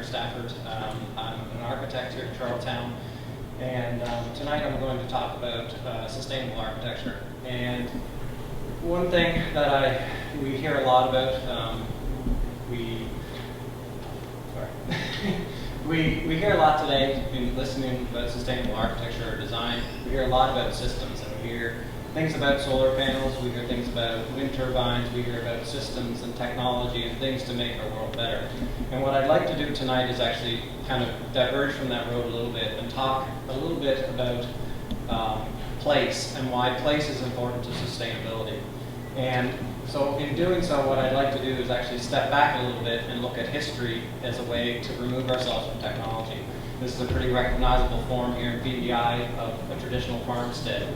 Stavert. I'm an architect here in Charlottetown, and tonight I'm going to talk about sustainable architecture. And one thing that we hear a lot about, we hear a lot today in listening about sustainable architecture or design. We hear a lot about systems, and we hear things about solar panels, we hear things about wind turbines, we hear about systems and technology and things to make our world better. And what I'd like to do tonight is actually kind of diverge from that road a little bit and talk a little bit about place and why place is important to sustainability. And so in doing so, what I'd like to do is actually step back a little bit and look at history as a way to remove ourselves from technology. This is a pretty recognizable form here in PEI of a traditional farmstead.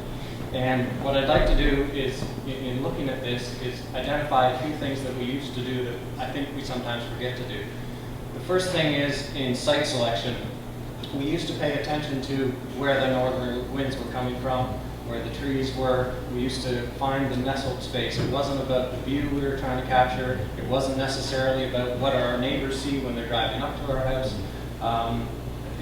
And what I'd like to do is, in looking at this, is identify a few things that we used to do that I think we sometimes forget to do. The first thing is in site selection. We used to pay attention to where the northern winds were coming from, where the trees were. We used to find the nestled space. It wasn't about the view we were trying to capture. It wasn't necessarily about what our neighbors see when they're driving up to our house.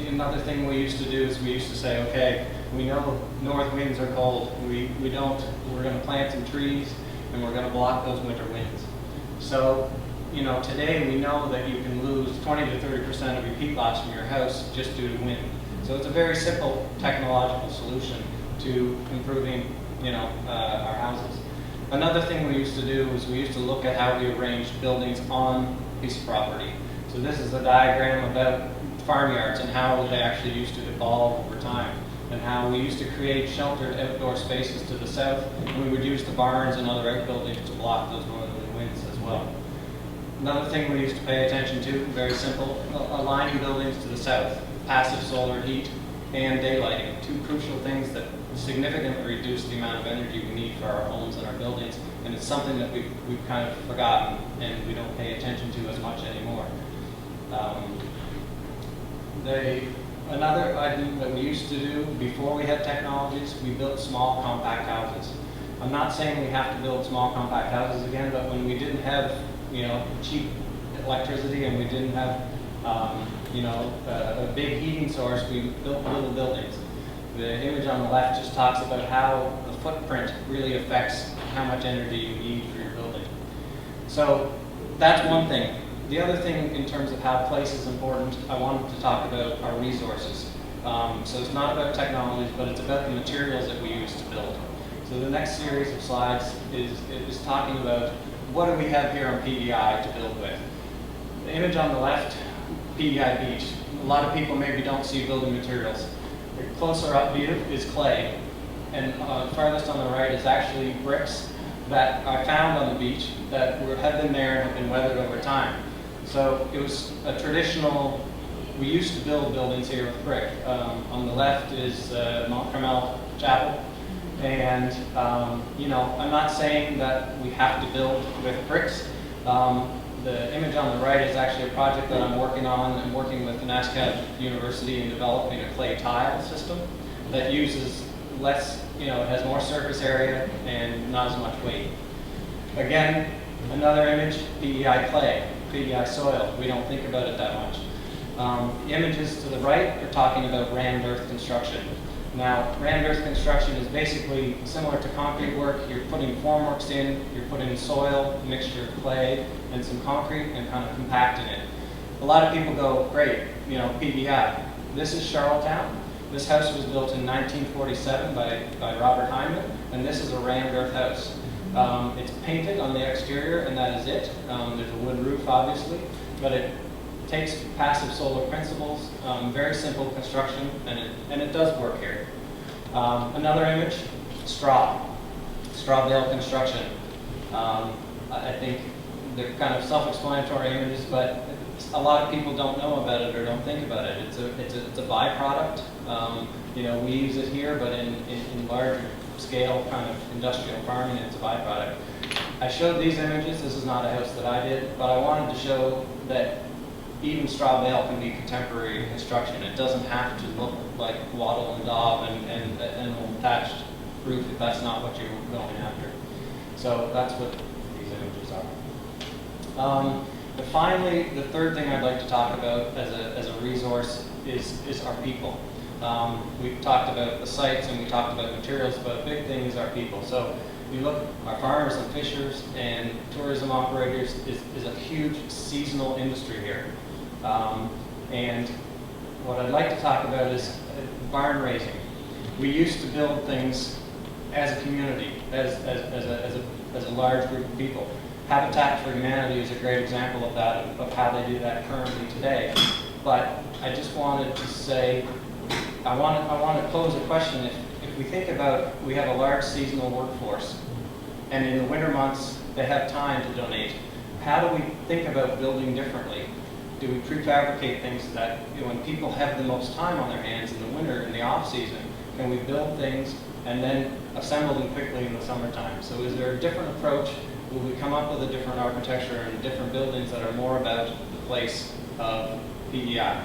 Another thing we used to do is we used to say, okay, we know north winds are cold. We're going to plant some trees and we're going to block those winter winds. So, today we know that you can lose 20 to 30% of your peat loss from your house just due to wind. So it's a very simple technological solution to improving, our houses. Another thing we used to do is we used to look at how we arranged buildings on a piece of property. So this is a diagram about farmyards and how they actually used to evolve over time, and how we used to create sheltered outdoor spaces to the south, and we would use the barns and other outbuildings to block those northerly winds as well. Another thing we used to pay attention to, very simple, aligning buildings to the south, passive solar heat and daylighting, two crucial things that significantly reduce the amount of energy we need for our homes and our buildings, and it's something that we've kind of forgotten and we don't pay attention to as much anymore. Another item that we used to do before we had technologies, we built small compact houses. I'm not saying we have to build small compact houses again, but when we didn't have cheap electricity and we didn't have a big heating source, we built little buildings. The image on the left just talks about how the footprint really affects how much energy you need for your building. So that's one thing. The other thing in terms of how place is important, I wanted to talk about our resources. So it's not about technologies, but it's about the materials that we use to build. So the next series of slides is talking about what do we have here on PEI to build with. The image on the left, PEI beach. A lot of people maybe don't see building materials. The closer up view is clay, and farthest on the right is actually bricks that I found on the beach that have been there and have been weathered over time. So it was a traditional, we used to build buildings here with brick. On the left is Mount Carmel Chapel. And, I'm not saying that we have to build with bricks. The image on the right is actually a project that I'm working on. I'm working with NASCAD University in developing a clay tile system that uses less, it has more surface area and not as much weight. Again, another image, PEI clay. PEI soil. We don't think about it that much. The images to the right are talking about rammed earth construction. Now, rammed earth construction is basically similar to concrete work. You're putting formworks in, you're putting soil, a mixture of clay, and some concrete, and kind of compacting it. A lot of people go, great, PEI. This is Charlottetown. This house was built in 1947 by Robert Hyman, and this is a rammed earth house. It's painted on the exterior, and that is it. There's a wood roof, obviously, but it takes passive solar principles, very simple construction, and it does work here. Another image, straw bale construction. I think they're kind of self-explanatory images, but a lot of people don't know about it or don't think about it. It's a byproduct. We use it here, but in larger scale kind of industrial farming, it's a byproduct. I showed these images. This is not a house that I did, but I wanted to show that even straw bale can be contemporary construction. It doesn't have to look like wattle and daub and an attached roof if that's not what you're going after. So that's what these images are. But finally, the third thing I'd like to talk about as a resource is our people. We've talked about the sites and we talked about materials, but a big thing is our people. So you look, our farmers and fishers and tourism operators is a huge seasonal industry here. And what I'd like to talk about is barn raising. We used to build things as a community, as a large group of people. Habitat for Humanity is a great example of that, of how they do that currently today. But I just wanted to say, I want to pose a question. If we think about, we have a large seasonal workforce, and in the winter months they have time to donate. How do we think about building differently? Do we prefabricate things so that, you know, when people have the most time on their hands in the winter, in the off season, can we build things and then assemble them quickly in the summertime? So is there a different approach? Will we come up with a different architecture and different buildings that are more about the place of PEI?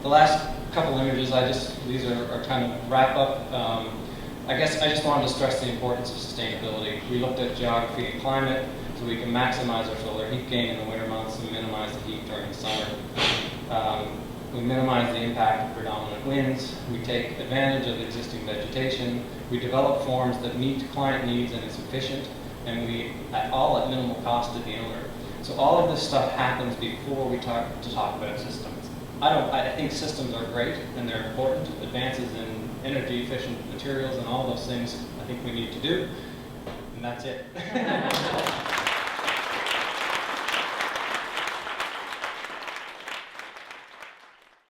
The last couple images, these are kind of wrap up. I guess I just wanted to stress the importance of sustainability. We looked at geography and climate, so we can maximize our solar heat gain in the winter months and minimize the heat during the summer. We minimize the impact of predominant winds. We take advantage of existing vegetation. We develop forms that meet client needs and is efficient, and we all at minimal cost to the owner. So all of this stuff happens before we talk about systems. I think systems are great and they're important. Advances in energy efficient materials and all those things I think we need to do. And that's it.